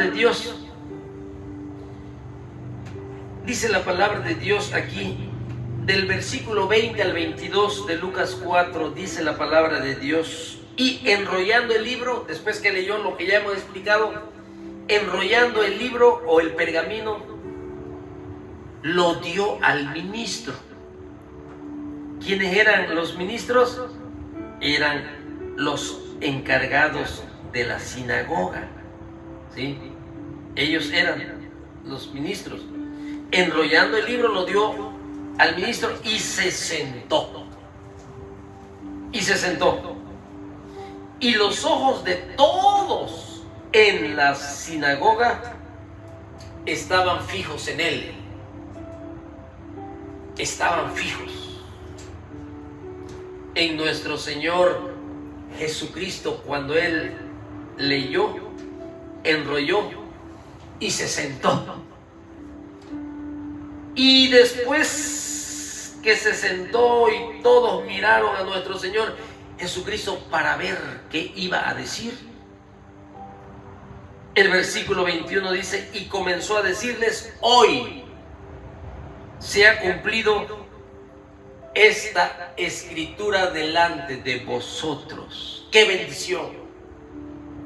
de Dios. Dice la palabra de Dios aquí, del versículo 20 al 22 de Lucas 4, dice la palabra de Dios. Y enrollando el libro, después que leyó lo que ya hemos explicado, enrollando el libro o el pergamino, lo dio al ministro. ¿Quiénes eran los ministros? Eran los encargados de la sinagoga, ¿sí? Ellos eran los ministros. Enrollando el libro lo dio al ministro y se sentó. Y se sentó. Y los ojos de todos en la sinagoga estaban fijos en él. Estaban fijos en nuestro Señor Jesucristo cuando Él leyó, enrolló y se sentó. Y después que se sentó y todos miraron a nuestro Señor Jesucristo para ver qué iba a decir, el versículo 21 dice: y comenzó a decirles: hoy se ha cumplido esta escritura delante de vosotros. ¡Qué bendición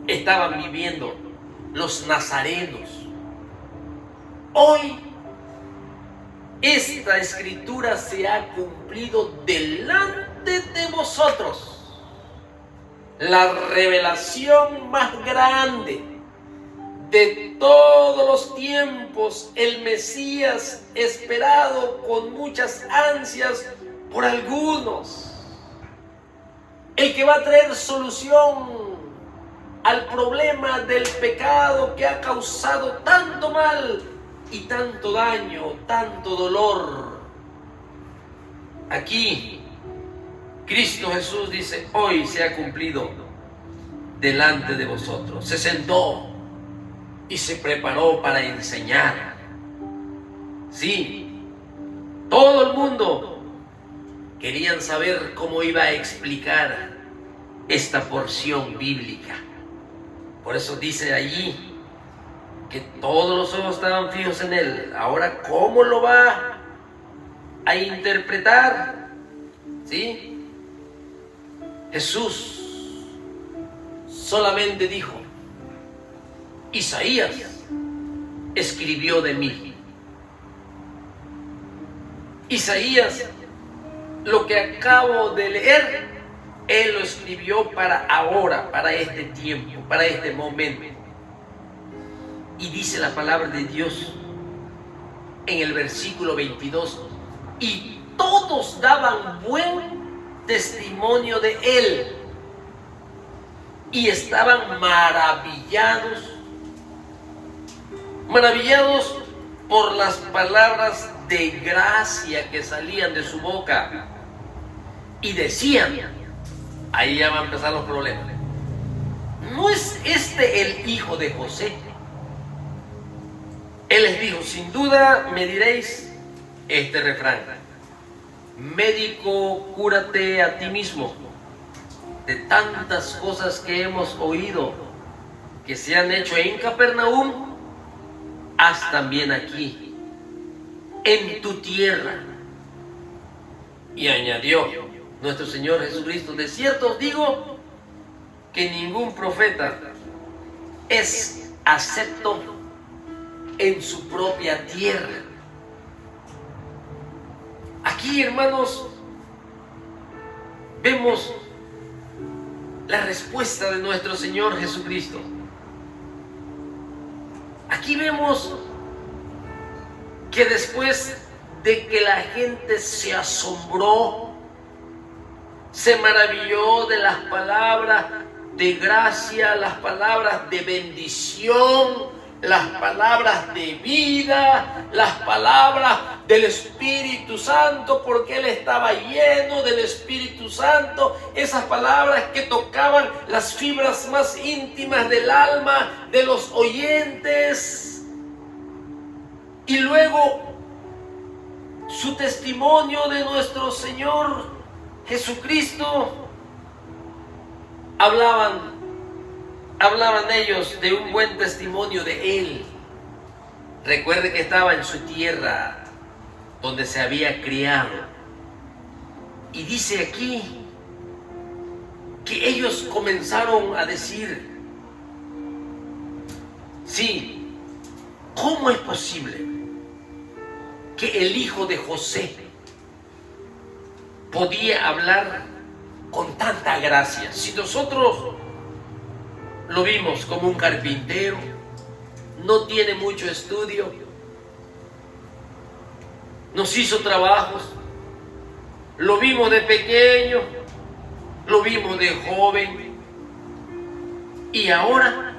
estaban viviendo los nazarenos! Hoy esta escritura se ha cumplido delante de vosotros. La revelación más grande de todos los tiempos, el Mesías esperado con muchas ansias por algunos, el que va a traer solución al problema del pecado que ha causado tanto mal y tanto daño, tanto dolor. Aquí Cristo Jesús dice: hoy se ha cumplido delante de vosotros. Se sentó y se preparó para enseñar. Sí, todo el mundo querían saber cómo iba a explicar esta porción bíblica. Por eso dice allí que todos los ojos estaban fijos en él. Ahora, ¿cómo lo va a interpretar? ¿Sí? Jesús solamente dijo: Isaías escribió de mí. Isaías, lo que acabo de leer, él lo escribió para ahora, para este tiempo, para este momento. Y dice la palabra de Dios en el versículo 22: y todos daban buen testimonio de él y estaban maravillados por las palabras de gracia que salían de su boca. Y decían, ahí ya van a empezar los problemas: ¿no es este el hijo de José? Él les dijo: sin duda me diréis este refrán: médico, cúrate a ti mismo. De tantas cosas que hemos oído que se han hecho en Capernaum, haz también aquí, en tu tierra. Y añadió nuestro Señor Jesucristo: de cierto os digo que ningún profeta es acepto en su propia tierra. Aquí, hermanos, vemos la respuesta de nuestro Señor Jesucristo. Aquí vemos que después de que la gente se asombró, se maravilló de las palabras de gracia, las palabras de bendición, las palabras de vida, las palabras del Espíritu Santo, porque Él estaba lleno del Espíritu Santo, esas palabras que tocaban las fibras más íntimas del alma de los oyentes. Y luego su testimonio de nuestro Señor Jesucristo hablaban hablaban ellos de un buen testimonio de él. Recuerde que estaba en su tierra donde se había criado. Y dice aquí que ellos comenzaron a decir, sí, ¿cómo es posible que el hijo de José podía hablar con tanta gracia? Si nosotros lo vimos como un carpintero, no tiene mucho estudio, nos hizo trabajos, lo vimos de pequeño, lo vimos de joven, y ahora,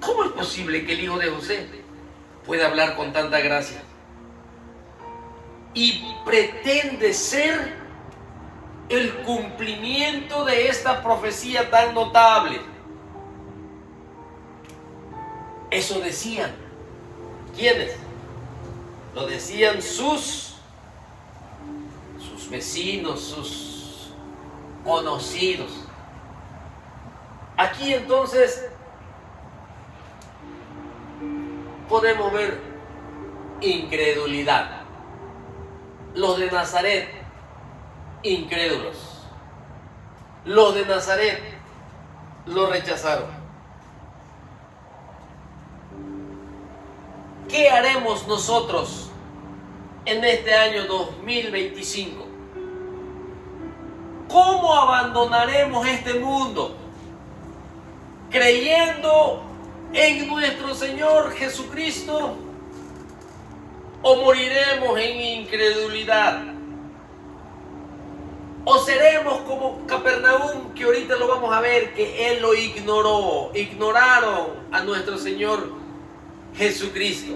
¿cómo es posible que el hijo de José pueda hablar con tanta gracia? Y pretende ser el cumplimiento de esta profecía tan notable. Eso decían. ¿Quiénes? Lo decían sus vecinos, sus conocidos. Aquí entonces podemos ver incredulidad. Los de Nazaret, incrédulos. Los de Nazaret lo rechazaron. ¿Qué haremos nosotros en este año 2025? ¿Cómo abandonaremos este mundo creyendo en nuestro Señor Jesucristo? ¿O moriremos en incredulidad? ¿O seremos como Capernaum, que ahorita lo vamos a ver, que él lo ignoró? Ignoraron a nuestro Señor Jesucristo.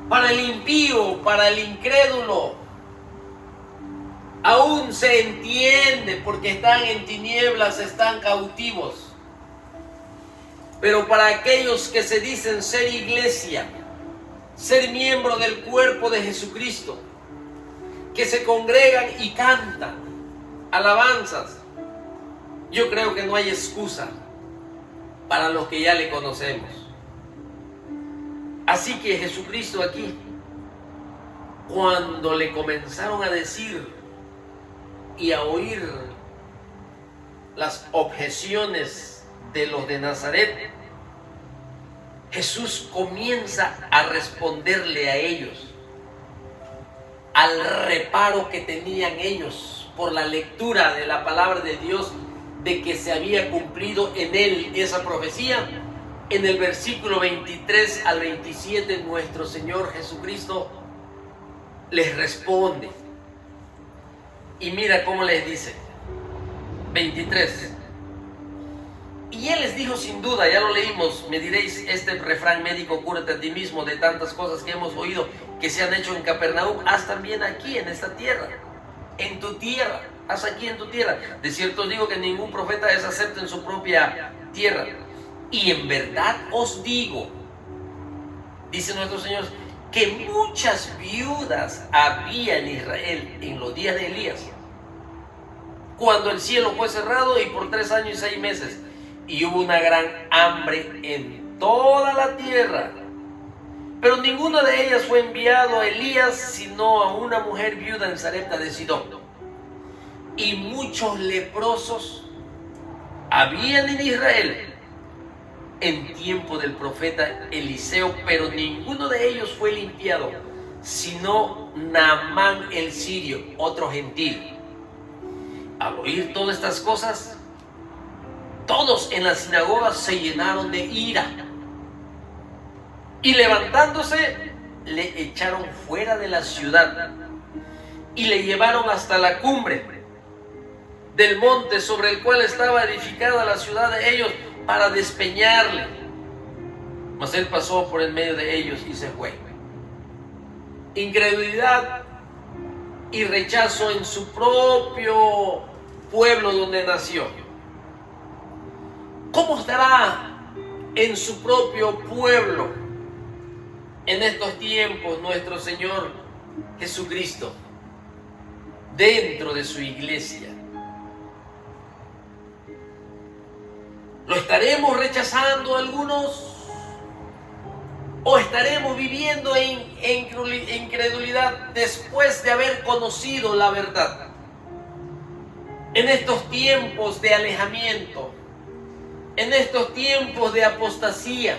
Para el impío, para el incrédulo, aún se entiende porque están en tinieblas, están cautivos. Pero para aquellos que se dicen ser iglesia, ser miembro del cuerpo de Jesucristo, que se congregan y cantan alabanzas, yo creo que no hay excusa para los que ya le conocemos. Así que Jesucristo aquí, cuando le comenzaron a decir y a oír las objeciones de los de Nazaret, Jesús comienza a responderle a ellos, al reparo que tenían ellos por la lectura de la palabra de Dios, de que se había cumplido en él esa profecía. En el versículo 23 al 27, nuestro Señor Jesucristo les responde. Y mira cómo les dice. 23. Y él les dijo, sin duda, ya lo leímos, me diréis este refrán médico, cúrate a ti mismo, de tantas cosas que hemos oído que se han hecho en Capernaum, haz también aquí en esta tierra, en tu tierra, haz aquí en tu tierra. De cierto os digo que ningún profeta es acepto en su propia tierra. Y en verdad os digo, dice nuestro Señor, que muchas viudas había en Israel en los días de Elías, cuando el cielo fue cerrado y por 3 años y 6 meses, y hubo una gran hambre en toda la tierra. Pero ninguno de ellas fue enviado a Elías, sino a una mujer viuda en Sarepta de Sidón. Y muchos leprosos habían en Israel en tiempo del profeta Eliseo, pero ninguno de ellos fue limpiado, sino Naamán el sirio, otro gentil. Al oír todas estas cosas, todos en la sinagoga se llenaron de ira, y levantándose, le echaron fuera de la ciudad, y le llevaron hasta la cumbre del monte sobre el cual estaba edificada la ciudad de ellos, para despeñarle. Mas él pasó por el medio de ellos y se fue. Incredulidad y rechazo en su propio pueblo donde nació. ¿Cómo estará en su propio pueblo en estos tiempos nuestro Señor Jesucristo? Dentro de su iglesia. ¿Lo estaremos rechazando algunos? ¿O estaremos viviendo en incredulidad después de haber conocido la verdad? En estos tiempos de alejamiento, en estos tiempos de apostasía,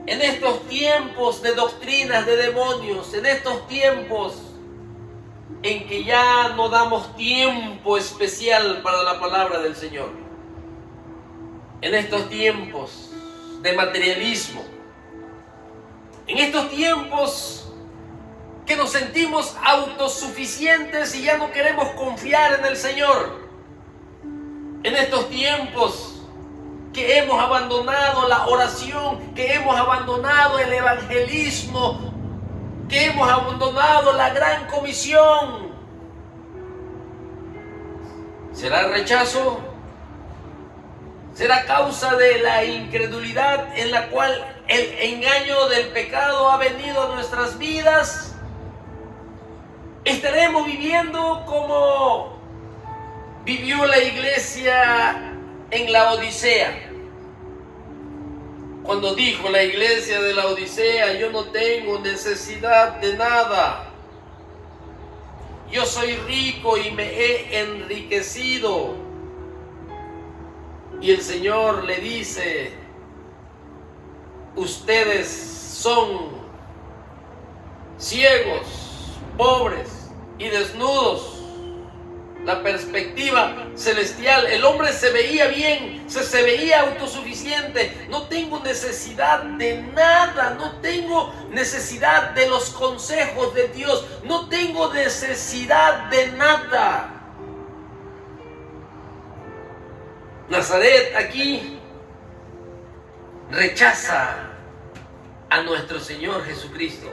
en estos tiempos de doctrinas de demonios, en estos tiempos en que ya no damos tiempo especial para la palabra del Señor, en estos tiempos de materialismo, en estos tiempos que nos sentimos autosuficientes y ya no queremos confiar en el Señor, en estos tiempos que hemos abandonado la oración, que hemos abandonado el evangelismo, que hemos abandonado la gran comisión. ¿Será rechazo? ¿Será causa de la incredulidad en la cual el engaño del pecado ha venido a nuestras vidas? ¿Estaremos viviendo como vivió la iglesia en la Odisea? Cuando dijo la iglesia de la Odisea: yo no tengo necesidad de nada, yo soy rico y me he enriquecido. Y el Señor le dice: ustedes son ciegos, pobres y desnudos. La perspectiva celestial, el hombre se veía bien, se veía autosuficiente. No tengo necesidad de nada, no tengo necesidad de los consejos de Dios, no tengo necesidad de nada. Nazaret aquí rechaza a nuestro Señor Jesucristo.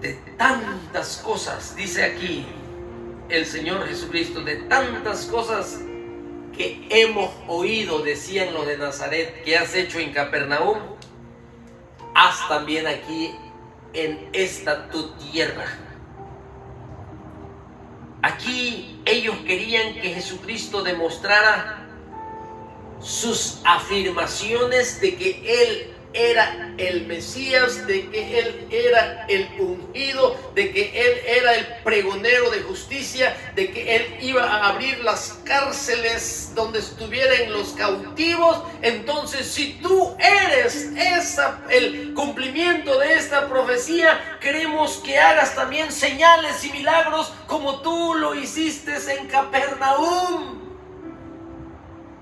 De tantas cosas, dice aquí el Señor Jesucristo, de tantas cosas que hemos oído, decían los de Nazaret, que has hecho en Capernaum, haz también aquí en esta tu tierra. Aquí ellos querían que Jesucristo demostrara sus afirmaciones de que Él era el Mesías, de que Él era el ungido, de que Él era el pregonero de justicia, de que Él iba a abrir las cárceles donde estuvieran los cautivos. Entonces, si tú eres el cumplimiento de esta profecía, queremos que hagas también señales y milagros como tú lo hiciste en Capernaum.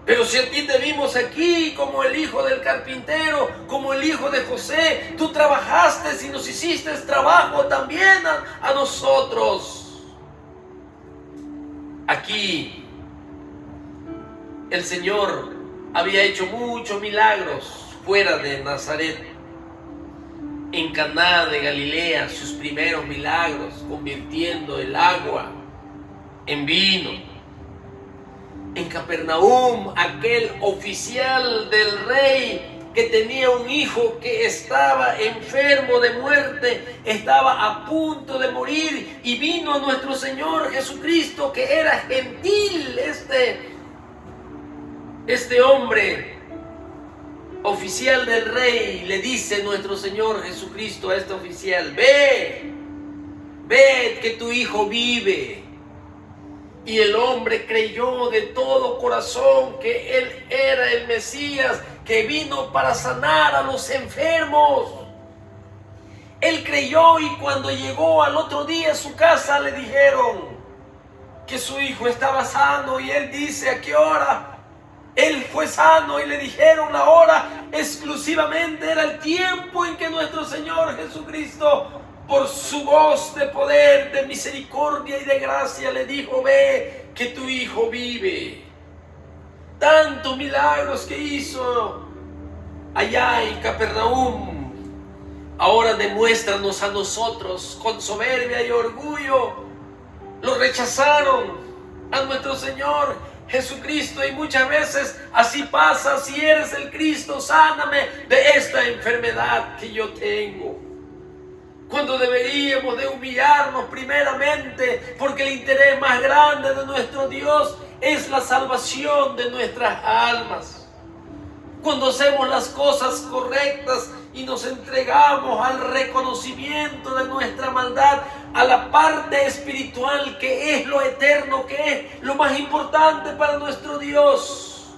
Pero si a ti te vimos aquí como el hijo del carpintero, como el hijo de José, tú trabajaste y nos hiciste trabajo también a nosotros. Aquí el Señor había hecho muchos milagros fuera de Nazaret. En Caná de Galilea, sus primeros milagros, convirtiendo el agua en vino. En Capernaum, aquel oficial del rey que tenía un hijo que estaba enfermo de muerte, estaba a punto de morir, y vino nuestro Señor Jesucristo, que era gentil, este hombre, oficial del rey. Le dice nuestro Señor Jesucristo a este oficial: ve que tu hijo vive. Y el hombre creyó de todo corazón que Él era el Mesías, que vino para sanar a los enfermos. Él creyó, y cuando llegó al otro día a su casa le dijeron que su hijo estaba sano, y él dice a qué hora él fue sano, y le dijeron la hora. Exclusivamente era el tiempo en que nuestro Señor Jesucristo, por su voz de poder, de misericordia y de gracia, le dijo: ve que tu hijo vive. Tantos milagros que hizo allá en Capernaum, ahora demuéstranos a nosotros con soberbia y orgullo. Lo rechazaron a nuestro Señor Jesucristo, y muchas veces así pasa. Si eres el Cristo, sáname de esta enfermedad que yo tengo. Cuando deberíamos de humillarnos primeramente, porque el interés más grande de nuestro Dios es la salvación de nuestras almas. Cuando hacemos las cosas correctas y nos entregamos al reconocimiento de nuestra maldad, a la parte espiritual que es lo eterno, que es lo más importante para nuestro Dios.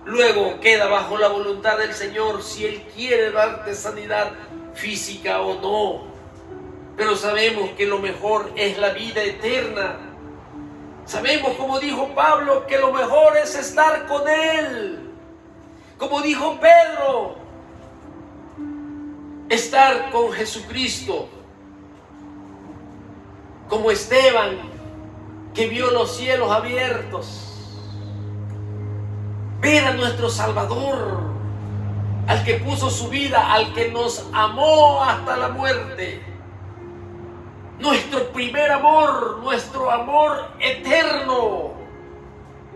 Luego queda bajo la voluntad del Señor si Él quiere darte sanidad física o no. Pero sabemos que lo mejor es la vida eterna. Sabemos, como dijo Pablo, que lo mejor es estar con Él. Como dijo Pedro, estar con Jesucristo. Como Esteban, que vio los cielos abiertos. Ver a nuestro Salvador, al que puso su vida, al que nos amó hasta la muerte. Nuestro primer amor, nuestro amor eterno.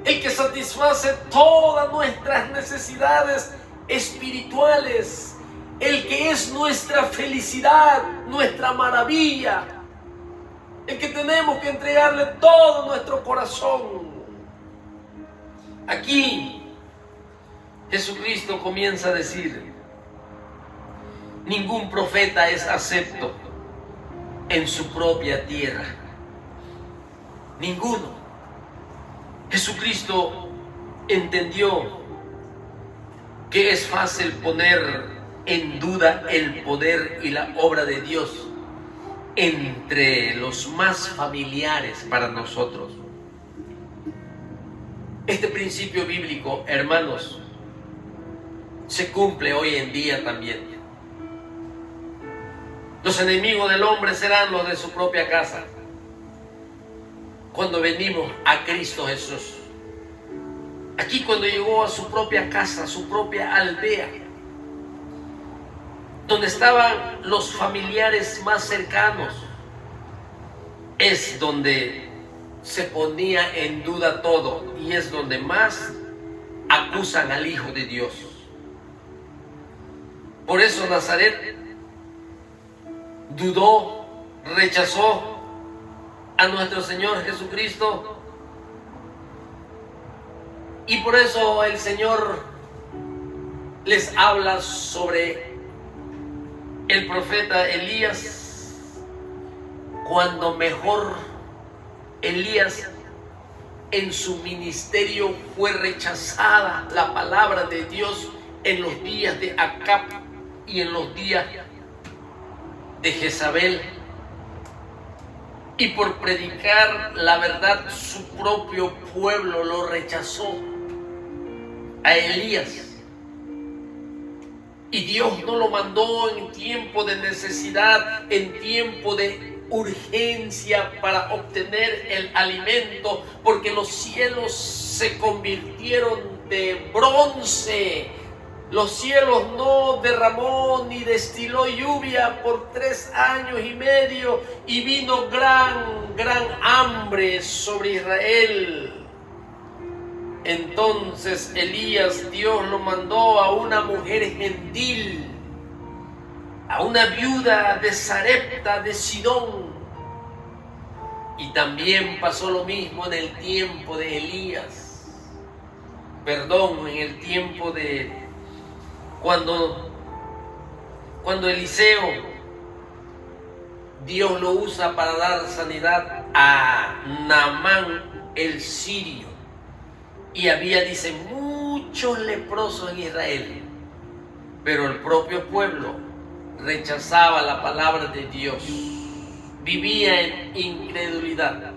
El que satisface todas nuestras necesidades espirituales. El que es nuestra felicidad, nuestra maravilla. El que tenemos que entregarle todo nuestro corazón. Aquí Jesucristo comienza a decir: ningún profeta es acepto en su propia tierra. Ninguno. Jesucristo entendió que es fácil poner en duda el poder y la obra de Dios entre los más familiares para nosotros. Este principio bíblico, hermanos, se cumple hoy en día también. Los enemigos del hombre serán los de su propia casa. Cuando venimos a Cristo Jesús, aquí cuando llegó a su propia casa, su propia aldea, donde estaban los familiares más cercanos, es donde se ponía en duda todo y es donde más acusan al Hijo de Dios. Por eso Nazaret dudó, rechazó a nuestro Señor Jesucristo, y por eso el Señor les habla sobre el profeta Elías, cuando mejor Elías en su ministerio fue rechazada la palabra de Dios en los días de Acab y en los días de Jezabel. Y por predicar la verdad, su propio pueblo lo rechazó a Elías. Y Dios no lo mandó en tiempo de necesidad, en tiempo de urgencia para obtener el alimento, porque los cielos se convirtieron de bronce. Los cielos no derramó ni destiló lluvia por 3 años y medio y vino gran hambre sobre Israel. Entonces Elías, Dios lo mandó a una mujer gentil, a una viuda de Sarepta de Sidón. Y también pasó lo mismo en el tiempo de Elías. En el tiempo de cuando Eliseo, Dios lo usa para dar sanidad a Naamán el sirio. Y había, dice, muchos leprosos en Israel. Pero el propio pueblo rechazaba la palabra de Dios. Vivía en incredulidad.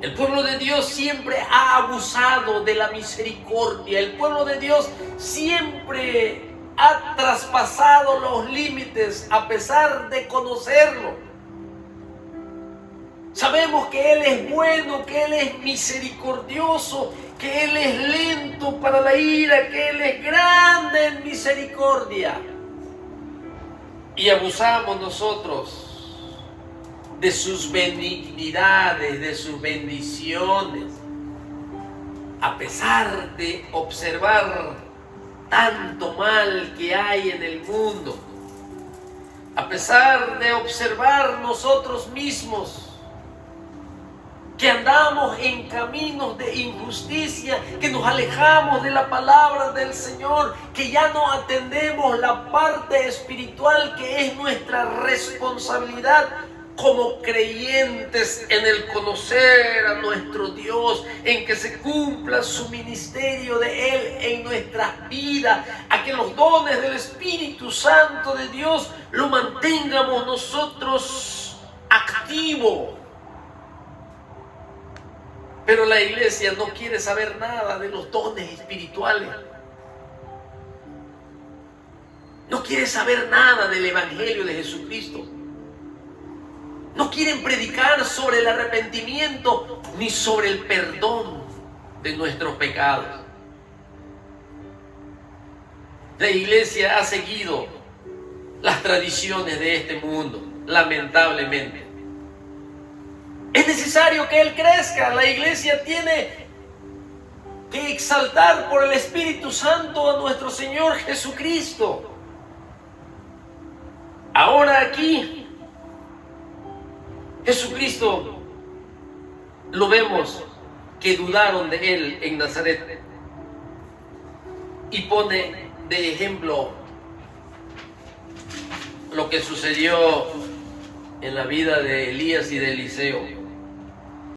El pueblo de Dios siempre ha abusado de la misericordia. El pueblo de Dios siempre ha traspasado los límites a pesar de conocerlo. Sabemos que Él es bueno, que Él es misericordioso, que Él es lento para la ira, que Él es grande en misericordia. Y abusamos nosotros de sus benignidades, de sus bendiciones, a pesar de observar tanto mal que hay en el mundo, a pesar de observar nosotros mismos que andamos en caminos de injusticia, que nos alejamos de la palabra del Señor, que ya no atendemos la parte espiritual que es nuestra responsabilidad como creyentes en el conocer a nuestro Dios, en que se cumpla su ministerio de Él en nuestras vidas, a que los dones del Espíritu Santo de Dios lo mantengamos nosotros activo. Pero la iglesia no quiere saber nada de los dones espirituales. No quiere saber nada del Evangelio de Jesucristo. No quieren predicar sobre el arrepentimiento ni sobre el perdón de nuestros pecados. La iglesia ha seguido las tradiciones de este mundo, lamentablemente. Es necesario que Él crezca. La iglesia tiene que exaltar por el Espíritu Santo a nuestro Señor Jesucristo. Ahora aquí, Jesucristo lo vemos que dudaron de Él en Nazaret, y pone de ejemplo lo que sucedió en la vida de Elías y de Eliseo.